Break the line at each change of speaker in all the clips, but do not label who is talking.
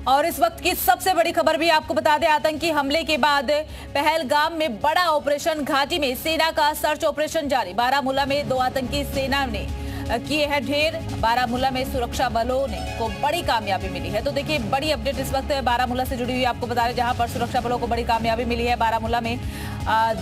और इस वक्त की सबसे बड़ी खबर भी आपको बता दें, आतंकी हमले के बाद पहलगाम में बड़ा ऑपरेशन, घाटी में सेना का सर्च ऑपरेशन जारी। बारामूला में 2 आतंकी सेना ने किए हैं ढेर। बारामूला में सुरक्षा बलों को बड़ी कामयाबी मिली है। तो देखिए, बड़ी अपडेट इस वक्त बारामूला से जुड़ी हुई आपको बता रहे, जहां पर सुरक्षा बलों को बड़ी कामयाबी मिली है। बारामूला में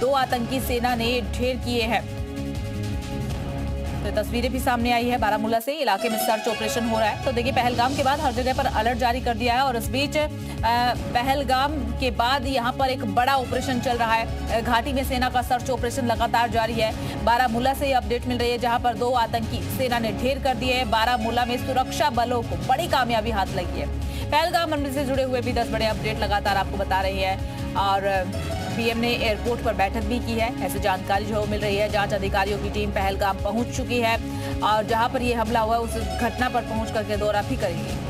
2 आतंकी सेना ने ढेर किए हैं। तो तस्वीरें भी सामने आई है बारामूला से। इलाके में सर्च ऑपरेशन हो रहा है। तो देखिए, पहलगाम के बाद हर जगह पर अलर्ट जारी कर दिया है और इस बीच पहलगाम के बाद यहां पर एक बड़ा ऑपरेशन चल रहा है। घाटी में सेना का सर्च ऑपरेशन लगातार जारी है। बारामूला से ये अपडेट मिल रही है, जहां पर 2 आतंकी सेना ने ढेर कर दिए हैं। बारामूला में सुरक्षा बलों को बड़ी कामयाबी हाथ लगी है। पहलगाम हमले से जुड़े हुए भी 10 बड़े अपडेट लगातार आपको बता रही है। और पीएम ने एयरपोर्ट पर बैठक भी की है, ऐसी जानकारी जो मिल रही है। जांच अधिकारियों की टीम पहलगाम पहुंच चुकी है और जहां पर यह हमला हुआ उस घटना पर पहुंच करके दौरा भी करेंगे।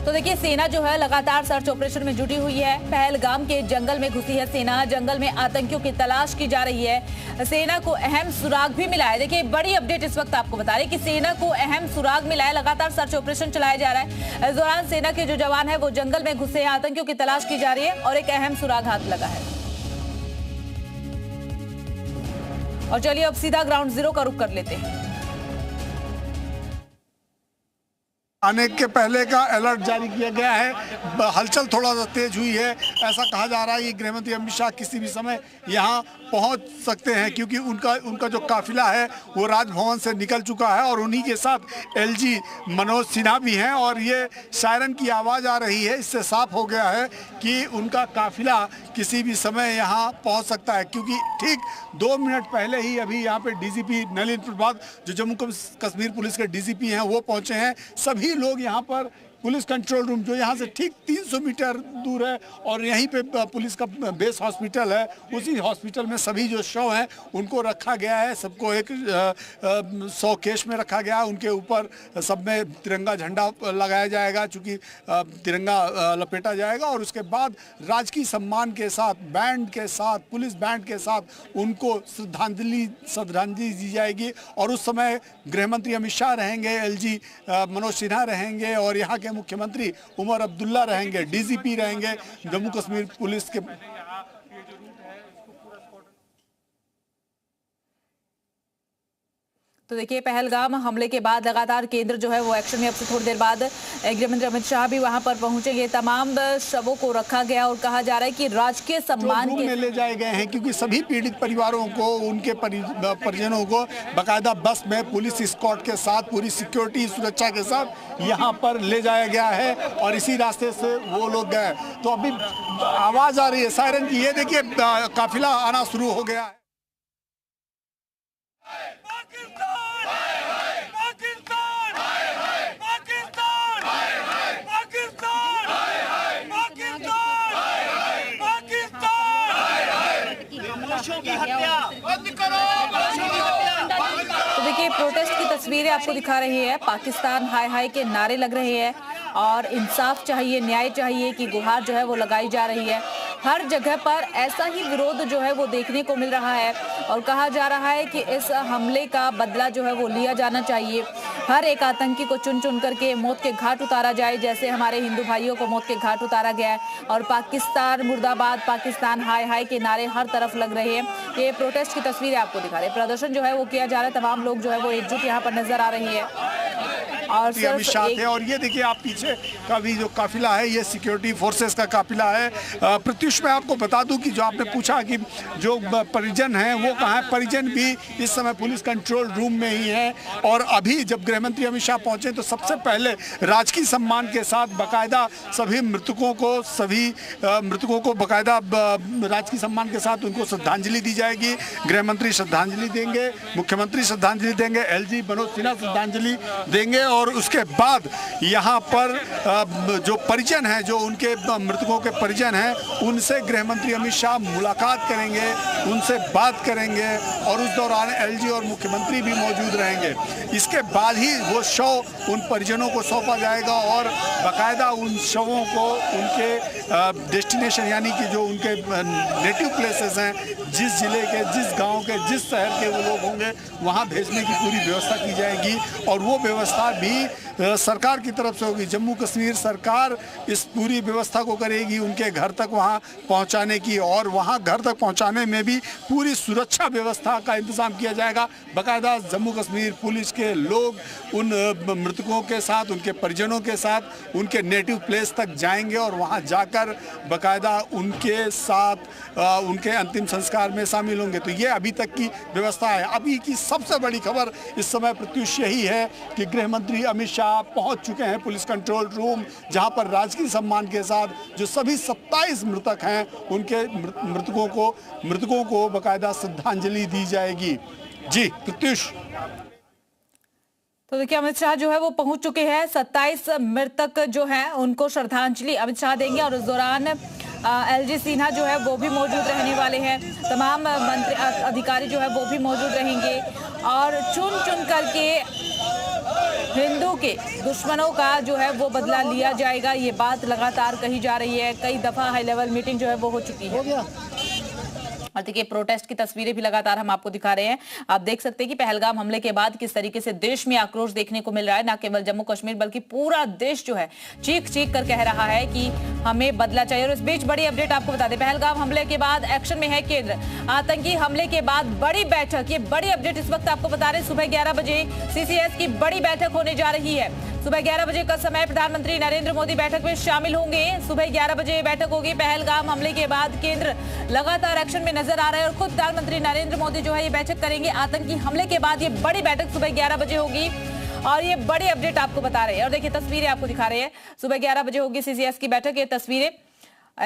तो देखिए, सेना जो है लगातार सर्च ऑपरेशन में जुटी हुई है। पहलगाम के जंगल में घुसी है सेना। जंगल में आतंकियों की तलाश की जा रही है। सेना को अहम सुराग भी मिला है। देखिए, बड़ी अपडेट इस वक्त आपको बता रहे कि सेना को अहम सुराग मिला है। लगातार सर्च ऑपरेशन चलाया जा रहा है। इस दौरान सेना के जो जवान है वो जंगल में घुसे हैं। आतंकियों की तलाश की जा रही है और एक अहम सुराग हाथ लगा है। और चलिए अब सीधा ग्राउंड जीरो का रुख कर लेते हैं।
आने के पहले का अलर्ट जारी किया गया है। हलचल थोड़ा सा तेज हुई है। ऐसा कहा जा रहा है कि गृहमंत्री अमित शाह किसी भी समय यहां पहुंच सकते हैं, क्योंकि उनका जो काफिला है वो राजभवन से निकल चुका है और उन्हीं के साथ एलजी मनोज सिन्हा भी हैं। और ये सायरन की आवाज़ आ रही है। इससे साफ हो गया है कि उनका काफिला किसी भी समय यहाँ पहुँच सकता है, क्योंकि ठीक 2 मिनट पहले ही अभी यहाँ पे डीजीपी नलिन प्रभात, जो जम्मू कश्मीर पुलिस के डीजीपी हैं, वो पहुँचे हैं। सभी लोग यहाँ पर पुलिस कंट्रोल रूम, जो यहाँ से ठीक 300 मीटर दूर है और यहीं पे पुलिस का बेस हॉस्पिटल है, उसी हॉस्पिटल में सभी जो शव हैं उनको रखा गया है। सबको एक 100 केश में रखा गया है। उनके ऊपर सब में तिरंगा झंडा लगाया जाएगा, चूँकि तिरंगा लपेटा जाएगा और उसके बाद राजकीय सम्मान के साथ, बैंड के साथ, पुलिस बैंड के साथ उनको श्रद्धांजलि दी जाएगी। और उस समय गृहमंत्री अमित शाह रहेंगे, एलजी मनोज सिन्हा रहेंगे और यहाँ के मुख्यमंत्री उमर अब्दुल्ला रहेंगे, डीजीपी रहेंगे जम्मू कश्मीर पुलिस के।
तो देखिए, पहलगाम हमले के बाद लगातार केंद्र जो है वो एक्शन में। अब से थोड़ी देर बाद गृहमंत्री अमित शाह भी वहां पर पहुंचेंगे। तमाम शवों को रखा गया और कहा जा रहा है कि राजकीय सम्मान
के ले जाए गए हैं, क्योंकि सभी पीड़ित परिवारों को, उनके परिजनों को बाकायदा बस में पुलिस स्कॉट के साथ, पूरी सिक्योरिटी सुरक्षा के साथ यहाँ पर ले जाया गया है और इसी रास्ते से वो लोग गए। तो अभी आवाज आ रही है सायरन की। ये देखिए, काफिला आना शुरू हो गया है।
तो देखिए, प्रोटेस्ट की तस्वीरें आपको दिखा रही है। पाकिस्तान हाय हाय के नारे लग रहे हैं और इंसाफ चाहिए, न्याय चाहिए की गुहार जो है वो लगाई जा रही है। हर जगह पर ऐसा ही विरोध जो है वो देखने को मिल रहा है और कहा जा रहा है कि इस हमले का बदला जो है वो लिया जाना चाहिए। हर एक आतंकी को चुन चुन करके मौत के घाट उतारा जाए, जैसे हमारे हिंदू भाइयों को मौत के घाट उतारा गया है। और पाकिस्तान मुर्दाबाद, पाकिस्तान हाय हाय के नारे हर तरफ लग रहे हैं। ये प्रोटेस्ट की तस्वीरें आपको दिखा रहे हैं। प्रदर्शन जो है वो किया जा रहा है। तमाम लोग जो है वो एकजुट यहाँ पर नजर आ रही है। और
अमित शाह थे। और ये देखिए, आप पीछे का भी जो काफिला है, ये सिक्योरिटी फोर्सेस का काफिला है। प्रत्युष, मैं आपको बता दूं कि जो आपने पूछा कि जो परिजन हैं वो कहाँ हैं, परिजन भी इस समय पुलिस कंट्रोल रूम में ही हैं। और अभी जब गृहमंत्री अमित शाह पहुंचे तो सबसे पहले राजकीय सम्मान के साथ बाकायदा सभी मृतकों को बाकायदा राजकीय सम्मान के साथ उनको श्रद्धांजलि दी जाएगी। गृहमंत्री श्रद्धांजलि देंगे, मुख्यमंत्री श्रद्धांजलि देंगे, एलजी मनोज सिन्हा श्रद्धांजलि देंगे। और उसके बाद यहाँ पर जो परिजन हैं, जो उनके मृतकों के परिजन हैं, उनसे गृहमंत्री अमित शाह मुलाकात करेंगे, उनसे बात करेंगे और उस दौरान एलजी और मुख्यमंत्री भी मौजूद रहेंगे। इसके बाद ही वो शव उन परिजनों को सौंपा जाएगा और बाकायदा उन शवों को उनके डेस्टिनेशन, यानी कि जो उनके नेटिव प्लेसेस हैं, जिस जिले के, जिस गांव के, जिस शहर के वो लोग होंगे वहाँ भेजने की पूरी व्यवस्था की जाएगी और वो व्यवस्था भी सरकार की तरफ से होगी। जम्मू कश्मीर सरकार इस पूरी व्यवस्था को करेगी उनके घर तक वहाँ पहुँचाने की, और वहाँ घर तक पहुँचाने में भी पूरी सुरक्षा व्यवस्था का इंतजाम किया जाएगा। बाकायदा जम्मू कश्मीर पुलिस के लोग उन मृतकों के साथ, उनके परिजनों के साथ उनके नेटिव प्लेस तक जाएंगे और वहाँ जाकर बाकायदा उनके साथ उनके अंतिम संस्कार में शामिल होंगे। तो ये अभी तक की व्यवस्था है। अभी की सबसे बड़ी खबर इस समय प्रत्युष यही है कि गृह मंत्री अमित शाह पहुंच चुके हैं पुलिस कंट्रोल रूम, जहां पर राजकीय सम्मान के साथ जो सभी 27 मृतक हैं उनके मृतकों को बाकायदा श्रद्धांजलि दी जाएगी। जी प्रत्युष।
तो देखिए अमित शाह जो है वो पहुंच चुके हैं। 27 मृतक जो हैं उनको श्रद्धांजलि अमित शाह देंगे और इस दौरान एलजी सिन्हा जो है वो भी मौजूद रहने वाले हैं। तमाम मंत्री अधिकारी जो है वो भी मौजूद रहेंगे और चुन चुन करके हिंदू के दुश्मनों का जो है वो बदला लिया जाएगा। ये बात लगातार कही जा रही है। कई दफा हाई लेवल मीटिंग जो है वो हो चुकी है। और देखिए प्रोटेस्ट की तस्वीरें भी लगातार हम आपको दिखा रहे हैं। आप देख सकते हैं कि पहलगाम हमले के बाद किस तरीके से देश में आक्रोश देखने को मिल रहा है। न केवल जम्मू कश्मीर बल्कि पूरा देश जो है चीख चीख कर कह रहा है कि हमें बदला चाहिए। और इस बीच बड़ी अपडेट आपको बता दें, पहलगाम हमले के बाद एक्शन में है केंद्र। आतंकी हमले के बाद बड़ी बैठक, ये बड़ी अपडेट इस वक्त आपको बता रहे हैं। सुबह 11 बजे सीसीएस की बड़ी बैठक होने जा रही है। सुबह 11 बजे का समय प्रधानमंत्री नरेंद्र मोदी बैठक में शामिल होंगे। सुबह 11 बजे बैठक होगी। पहलगाम हमले के बाद केंद्र लगातार एक्शन में नजर आ रहा है और खुद प्रधानमंत्री नरेंद्र मोदी जो है ये बैठक करेंगे। आतंकी हमले के बाद ये बड़ी बैठक सुबह 11 बजे होगी और ये बड़ी अपडेट आपको बता रहे हैं। और देखिए तस्वीरें आपको दिखा रहे हैं। सुबह 11 बजे होगी सीसीएस की बैठक। ये तस्वीरें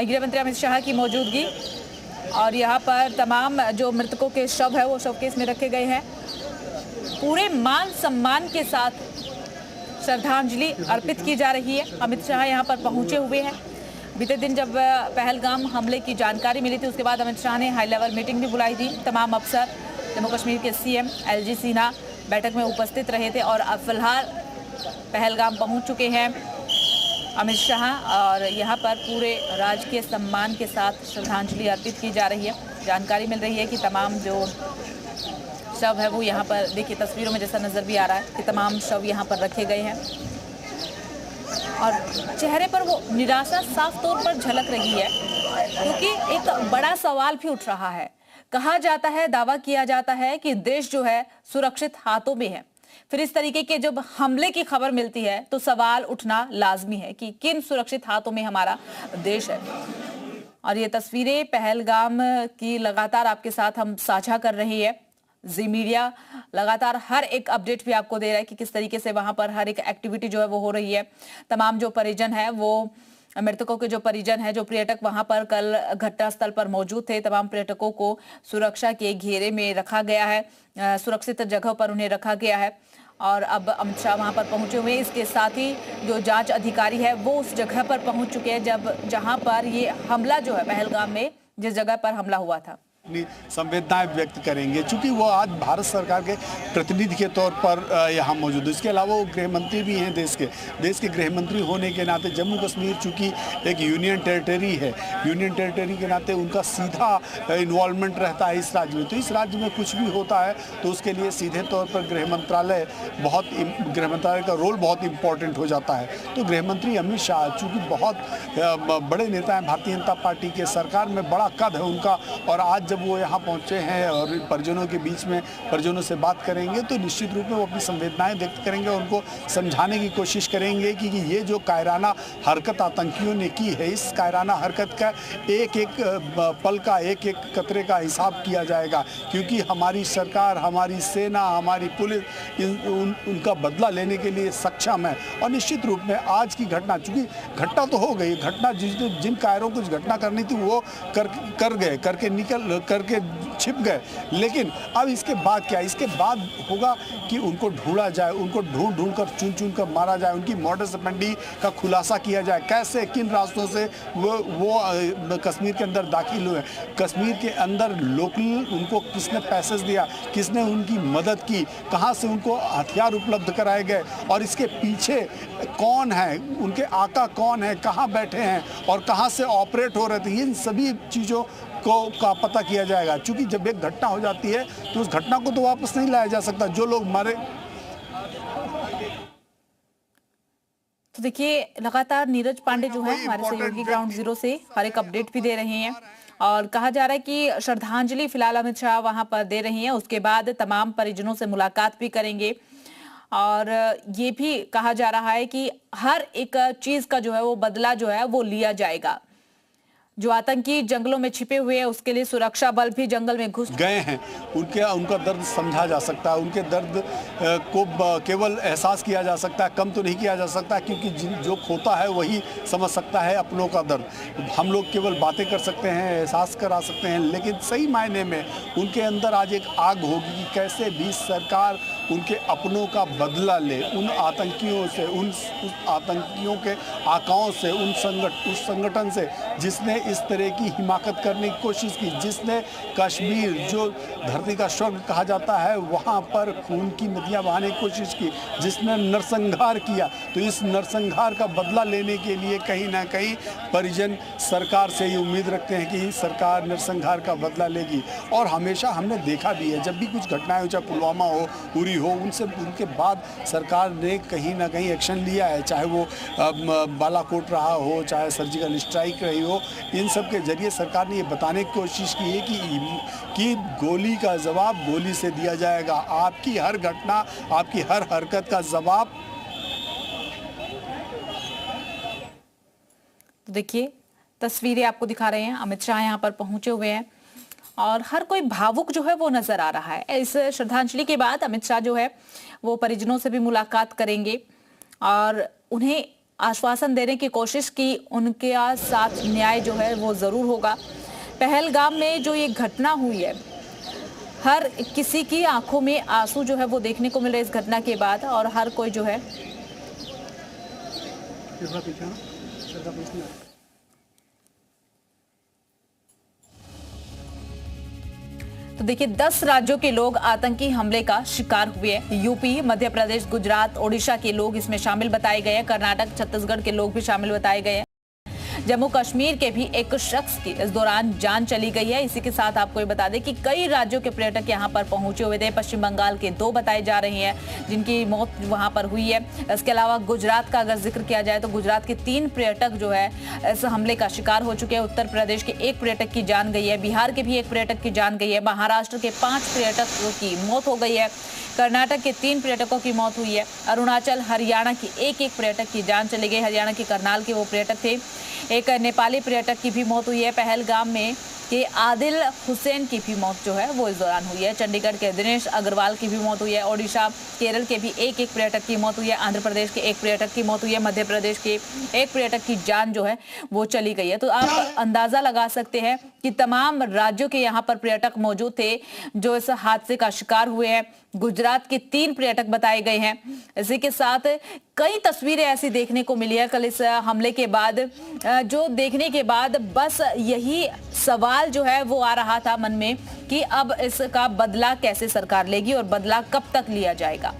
गृह मंत्री अमित शाह की मौजूदगी और यहाँ पर तमाम जो मृतकों के शव है वो शवकेस में रखे गए हैं। पूरे मान सम्मान के साथ श्रद्धांजलि अर्पित की जा रही है। अमित शाह यहाँ पर पहुंचे हुए हैं। बीते दिन जब पहलगाम हमले की जानकारी मिली थी उसके बाद अमित शाह ने हाई लेवल मीटिंग भी बुलाई थी। तमाम अफसर, जम्मू कश्मीर के सीएम एलजी सिन्हा बैठक में उपस्थित रहे थे और अब फिलहाल पहलगाम पहुंच चुके हैं अमित शाह और यहाँ पर पूरे राजकीय सम्मान के साथ श्रद्धांजलि अर्पित की जा रही है। जानकारी मिल रही है कि तमाम जो शव है वो यहाँ पर देखिए तस्वीरों में जैसा नजर भी आ रहा है कि तमाम शव यहाँ पर रखे गए हैं और चेहरे पर वो निराशा साफ तौर पर झलक रही है क्योंकि एक बड़ा सवाल भी उठ रहा है। कहा जाता है, दावा किया जाता है कि देश जो है सुरक्षित हाथों में है। फिर इस तरीके के जब हमले की खबर मिलती है तो सवाल उठना लाजमी है कि किन सुरक्षित हाथों में हमारा देश है। और ये तस्वीरें पहलगाम की लगातार आपके साथ हम साझा कर रही है। जी मीडिया लगातार हर एक अपडेट भी आपको दे रहा है कि किस तरीके से वहां पर हर एक एक्टिविटी जो है वो हो रही है। तमाम जो परिजन है वो मृतकों के जो परिजन है, जो पर्यटक वहां पर कल घटनास्थल पर मौजूद थे, तमाम पर्यटकों को सुरक्षा के घेरे में रखा गया है, सुरक्षित जगह पर उन्हें रखा गया है और अब अमित शाह वहां पर पहुंचे हुए हैं। इसके साथ ही जो जांच अधिकारी है वो उस जगह पर पहुंच चुके हैं जहां पर ये हमला जो है पहलगाम में जिस जगह पर हमला हुआ था।
अपनी संवेदनाएं व्यक्त करेंगे क्योंकि वो आज भारत सरकार के प्रतिनिधि के तौर पर यहाँ मौजूद है। इसके अलावा वो गृह मंत्री भी हैं देश के गृह मंत्री होने के नाते जम्मू कश्मीर चूँकि एक यूनियन टेरिटरी है, यूनियन टेरिटरी के नाते उनका सीधा इन्वॉल्वमेंट रहता है इस राज्य में। तो इस राज्य में कुछ भी होता है तो उसके लिए सीधे तौर पर गृह मंत्रालय का रोल बहुत इंपॉर्टेंट हो जाता है। तो गृह मंत्री अमित शाह चूँकि बहुत बड़े नेता हैं भारतीय जनता पार्टी के, सरकार में बड़ा कद है उनका और आज जब वो यहाँ पहुँचे हैं और परिजनों के बीच में परिजनों से बात करेंगे तो निश्चित रूप में वो अपनी संवेदनाएं व्यक्त करेंगे, उनको समझाने की कोशिश करेंगे कि ये जो कायराना हरकत आतंकियों ने की है, इस कायराना हरकत का एक एक पल का, एक एक कतरे का हिसाब किया जाएगा क्योंकि हमारी सरकार, हमारी सेना, हमारी पुलिस उनका बदला लेने के लिए सक्षम है। और निश्चित रूप में आज की घटना, चूँकि घटना तो हो गई, घटना जिन कायरों को घटना करनी थी वो करके छिप गए, लेकिन अब इसके बाद क्या, इसके बाद होगा कि उनको ढूंढा जाए, उनको ढूंढ कर चुन कर मारा जाए, उनकी मॉडस ऑपरेंडी का खुलासा किया जाए, कैसे किन रास्तों से वो कश्मीर के अंदर दाखिल हुए, कश्मीर के अंदर लोकल उनको किसने पैसेज दिया, किसने उनकी मदद की, कहाँ से उनको हथियार उपलब्ध कराए गए और इसके पीछे कौन है, उनके आका कौन है, कहाँ बैठे हैं और कहाँ से ऑपरेट हो रहे थे। इन सभी चीज़ों का पता किया जाएगा, क्योंकि जब एक घटना हो जाती है तो उस घटना को तो वापस नहीं लाया जा सकता। जो लोग मारे।
तो देखिए लगातार नीरज पांडे जो है हमारे सहयोगी ग्राउंड जीरो से हर एक अपडेट भी दे रहे हैं और कहा जा रहा है कि श्रद्धांजलि फिलहाल अमित शाह वहां पर दे रही हैं, उसके बाद तमाम परिजनों से मुलाकात भी करेंगे और ये भी कहा जा रहा है कि हर एक चीज का जो है वो बदला जो है वो लिया जाएगा। जो आतंकी जंगलों में छिपे हुए हैं उसके लिए सुरक्षा बल भी जंगल में घुस
गए हैं, उनका दर्द समझा जा सकता है, उनके दर्द को केवल एहसास किया जा सकता है, कम तो नहीं किया जा सकता, क्योंकि जो खोता है वही समझ सकता है अपनों का दर्द। हम लोग केवल बातें कर सकते हैं, एहसास करा सकते हैं, लेकिन सही मायने में उनके अंदर आज एक आग होगी कि कैसे भी सरकार उनके अपनों का बदला ले, उन आतंकियों से, उस आतंकियों के आकाओं से, उस संगठन से जिसने इस तरह की हिमाकत करने की कोशिश की, जिसने कश्मीर जो धरती का स्वर्ग कहा जाता है वहाँ पर खून की नदियाँ बहाने की कोशिश की, जिसने नरसंहार किया। तो इस नरसंहार का बदला लेने के लिए कहीं ना कहीं परिजन सरकार से ये उम्मीद रखते हैं कि सरकार नरसंहार का बदला लेगी। और हमेशा हमने देखा भी है, जब भी कुछ घटनाएं हो, चाहे पुलवामा हो, उरी हो, उनके बाद सरकार ने कहीं ना कहीं एक्शन लिया है, चाहे वो बालाकोट रहा हो, चाहे सर्जिकल स्ट्राइक रही हो। इन सब के जरिए सरकार ने ये बताने की कोशिश की है कि गोली का जवाब गोली से दिया जाएगा। आपकी हर घटना, आपकी हर हरकत का जवाब।
तो देखिए तस्वीरें आपको दिखा रहे हैं, अमित शाह यहाँ पर पहुंचे हुए हैं और हर कोई भावुक जो है वो नजर आ रहा है। इस श्रद्धांजलि के बाद अमित शाह जो है वो परिजनों से भी मुलाकात करेंगे और उन्हें आश्वासन देने की कोशिश की उनके साथ न्याय जो है वो जरूर होगा। पहलगाम में जो ये घटना हुई है, हर किसी की आंखों में आंसू जो है वो देखने को मिल रहे इस घटना के बाद और हर कोई जो है तो देखिए 10 राज्यों के लोग आतंकी हमले का शिकार हुए हैं। यूपी, मध्य प्रदेश, गुजरात, ओडिशा के लोग इसमें शामिल बताए गए हैं। कर्नाटक, छत्तीसगढ़ के लोग भी शामिल बताए गए हैं। जम्मू कश्मीर के भी एक शख्स की इस दौरान जान चली गई है। इसी के साथ आपको ये बता दें कि कई राज्यों के पर्यटक यहां पर पहुंचे हुए थे। पश्चिम बंगाल के 2 बताए जा रहे हैं जिनकी मौत वहां पर हुई है। इसके अलावा गुजरात का अगर जिक्र किया जाए तो गुजरात के 3 पर्यटक जो है इस हमले का शिकार हो चुके हैं। उत्तर प्रदेश के 1 पर्यटक की जान गई है। बिहार के भी 1 पर्यटक की जान गई है। महाराष्ट्र के 5 पर्यटकों की मौत हो गई है। कर्नाटक के 3 पर्यटकों की मौत हुई है। अरुणाचल, हरियाणा की 1-1 पर्यटक की जान चली गई। हरियाणा के करनाल के वो पर्यटक थे। एक नेपाली पर्यटक की भी मौत हुई है। पहलगाम में के आदिल हुसैन की भी मौत जो है वो इस दौरान हुई है। चंडीगढ़ के दिनेश अग्रवाल की भी मौत हुई है। ओडिशा, केरल के भी 1-1 पर्यटक की मौत हुई है। आंध्र प्रदेश के 1 पर्यटक की मौत हुई है। मध्य प्रदेश के 1 पर्यटक की जान जो है वो चली गई है। तो आप अंदाजा लगा सकते हैं कि तमाम राज्यों के यहाँ पर पर्यटक मौजूद थे जो इस हादसे का शिकार हुए हैं। गुजरात के 3 पर्यटक बताए गए हैं। इसी के साथ कई तस्वीरें ऐसी देखने को मिली है कल इस हमले के बाद, जो देखने के बाद बस यही सवाल जो है वो आ रहा था मन में कि अब इसका बदला कैसे सरकार लेगी और बदला कब तक लिया जाएगा।